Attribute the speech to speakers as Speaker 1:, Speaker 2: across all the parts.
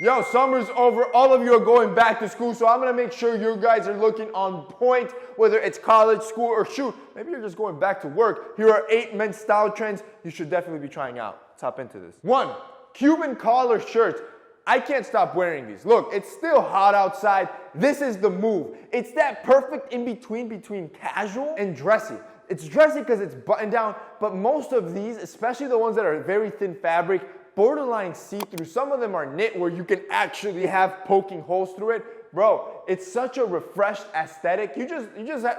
Speaker 1: Yo, summer's over. All of you are going back to school, so I'm going to make sure you guys are looking on point, whether it's college, school, or shoot, maybe you're just going back to work. Here are 8 men's style trends you should definitely be trying out. Let's hop into this. 1, Cuban collar shirts. I can't stop wearing these. Look, it's still hot outside. This is the move. It's that perfect in-between between casual and dressy. It's dressy because it's buttoned down, but most of these, especially the ones that are very thin fabric, borderline see-through. Some of them are knit where you can actually have poking holes through it. Bro, it's such a refreshed aesthetic. You just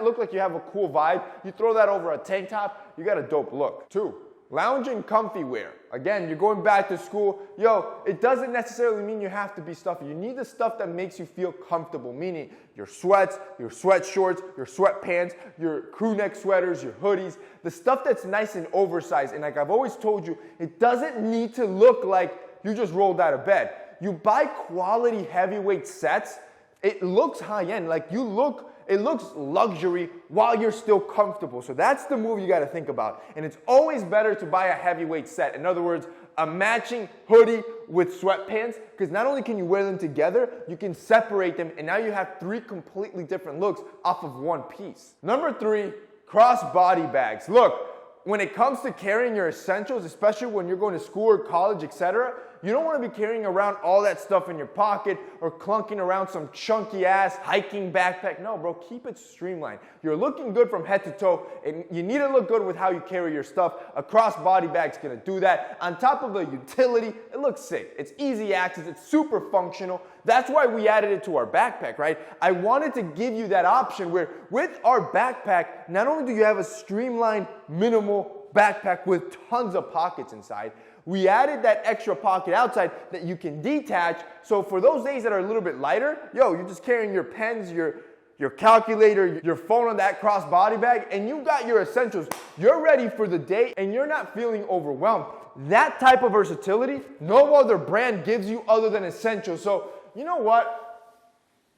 Speaker 1: look like you have a cool vibe. You throw that over a tank top, you got a dope look. 2, lounging comfy wear. Again, you're going back to school. Yo, it doesn't necessarily mean you have to be stuffy. You need the stuff that makes you feel comfortable, meaning your sweats, your sweat shorts, your sweatpants, your crew neck sweaters, your hoodies, the stuff that's nice and oversized. And like I've always told you, it doesn't need to look like you just rolled out of bed. You buy quality heavyweight sets, it looks high-end, like it looks luxury while you're still comfortable. So that's the move you got to think about. And it's always better to buy a heavyweight set. In other words, a matching hoodie with sweatpants, because not only can you wear them together, you can separate them, and now you have 3 completely different looks off of one piece. Number 3, crossbody bags. Look, when it comes to carrying your essentials, especially when you're going to school or college, etc., you don't want to be carrying around all that stuff in your pocket or clunking around some chunky ass hiking backpack. No, bro, keep it streamlined. You're looking good from head to toe, and you need to look good with how you carry your stuff. A crossbody bag's going to do that. On top of the utility, it looks sick. It's easy access. It's super functional. That's why we added it to our backpack, right? I wanted to give you that option where with our backpack, not only do you have a streamlined, minimal backpack with tons of pockets inside, we added that extra pocket outside that you can detach. So for those days that are a little bit lighter, yo, you're just carrying your pens, your calculator, your phone on that crossbody bag, and you got your essentials. You're ready for the day, and you're not feeling overwhelmed. That type of versatility, no other brand gives you other than essentials. So you know what?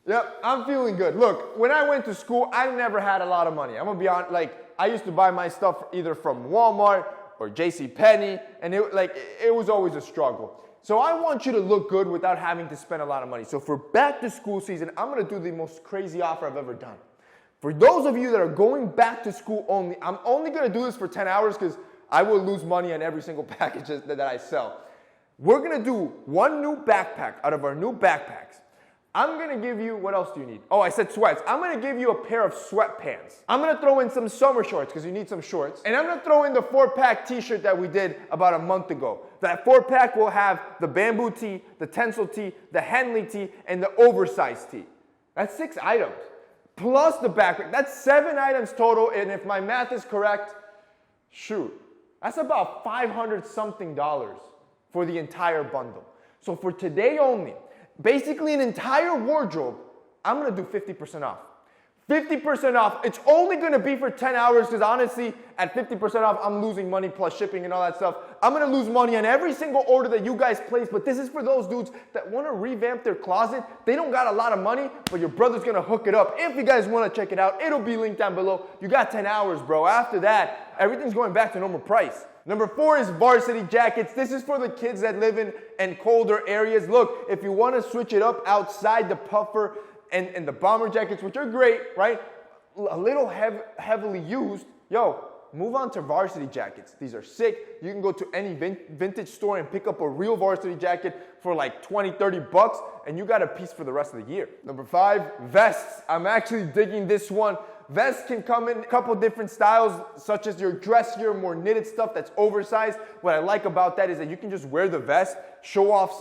Speaker 1: Yep, I'm feeling good. Look, when I went to school, I never had a lot of money. I'm gonna be honest, like I used to buy my stuff either from Walmart or JCPenney, and it was always a struggle. So I want you to look good without having to spend a lot of money. So for back to school season, I'm gonna do the most crazy offer I've ever done. For those of you that are going back to school only, I'm only gonna do this for 10 hours because I will lose money on every single package that I sell. We're gonna do 1 new backpack out of our new backpacks. I'm gonna give you, what else do you need? Oh, I said sweats. I'm gonna give you a pair of sweatpants. I'm gonna throw in some summer shorts because you need some shorts. And I'm gonna throw in the 4-pack t-shirt that we did about a month ago. That 4-pack will have the bamboo tee, the tencel tee, the Henley tee, and the oversized tee. That's 6 items. Plus the backpack. That's 7 items total, and if my math is correct, shoot, that's about $500 something for the entire bundle. So for today only, basically an entire wardrobe, I'm gonna do 50% off. 50% off. It's only gonna be for 10 hours because honestly, at 50% off, I'm losing money plus shipping and all that stuff. I'm gonna lose money on every single order that you guys place, but this is for those dudes that wanna revamp their closet. They don't got a lot of money, but your brother's gonna hook it up. If you guys wanna check it out, it'll be linked down below. You got 10 hours, bro. After that, everything's going back to normal price. Number 4 is varsity jackets. This is for the kids that live in colder areas. Look, if you want to switch it up outside the puffer and the bomber jackets, which are great, right? A little heavily used. Yo, move on to varsity jackets. These are sick. You can go to any vintage store and pick up a real varsity jacket for like 20, 30 bucks, and you got a piece for the rest of the year. Number 5, vests. I'm actually digging this one. Vests can come in a couple different styles, such as your dressier, more knitted stuff that's oversized. What I like about that is that you can just wear the vest, show off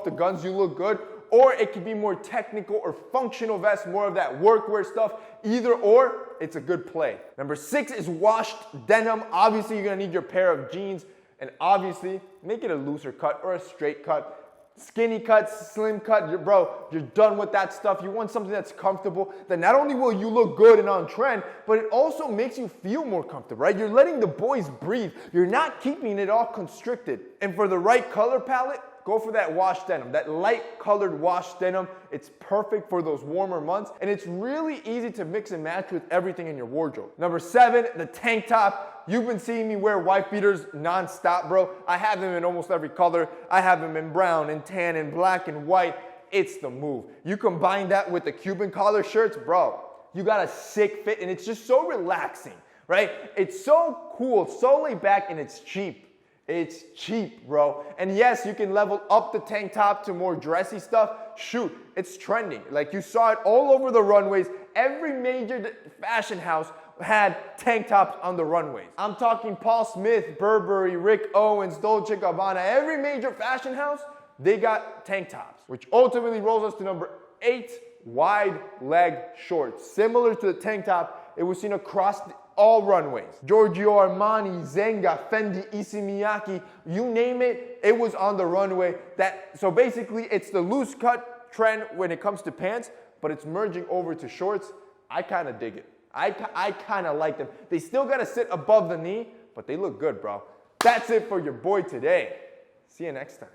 Speaker 1: the guns, you look good, or it can be more technical or functional vest, more of that workwear stuff. Either or, it's a good play. Number 6 is washed denim. Obviously, you're gonna need your pair of jeans, and obviously, make it a looser cut or a straight cut. Skinny cut, slim cut, you're done with that stuff. You want something that's comfortable, that not only will you look good and on trend, but it also makes you feel more comfortable, right? You're letting the boys breathe. You're not keeping it all constricted. And for the right color palette, go for that wash denim, that light colored wash denim. It's perfect for those warmer months, and it's really easy to mix and match with everything in your wardrobe. Number 7, the tank top. You've been seeing me wear wife beaters non-stop, bro. I have them in almost every color. I have them in brown and tan and black and white. It's the move. You combine that with the Cuban collar shirts, bro, you got a sick fit, and it's just so relaxing, right? It's so cool, so laid back, and it's cheap. It's cheap, bro. And yes, you can level up the tank top to more dressy stuff. Shoot, it's trending. Like, you saw it all over the runways. Every major fashion house had tank tops on the runways. I'm talking Paul Smith, Burberry, Rick Owens, Dolce & Gabbana. Every major fashion house, they got tank tops, which ultimately rolls us to number 8, wide leg shorts. Similar to the tank top, it was seen across all runways. Giorgio Armani, Zenga, Fendi, Issey Miyake, you name it, it was on the runway. So basically, it's the loose cut trend when it comes to pants, but it's merging over to shorts. I kind of dig it. I kind of like them. They still got to sit above the knee, but they look good, bro. That's it for your boy today. See you next time.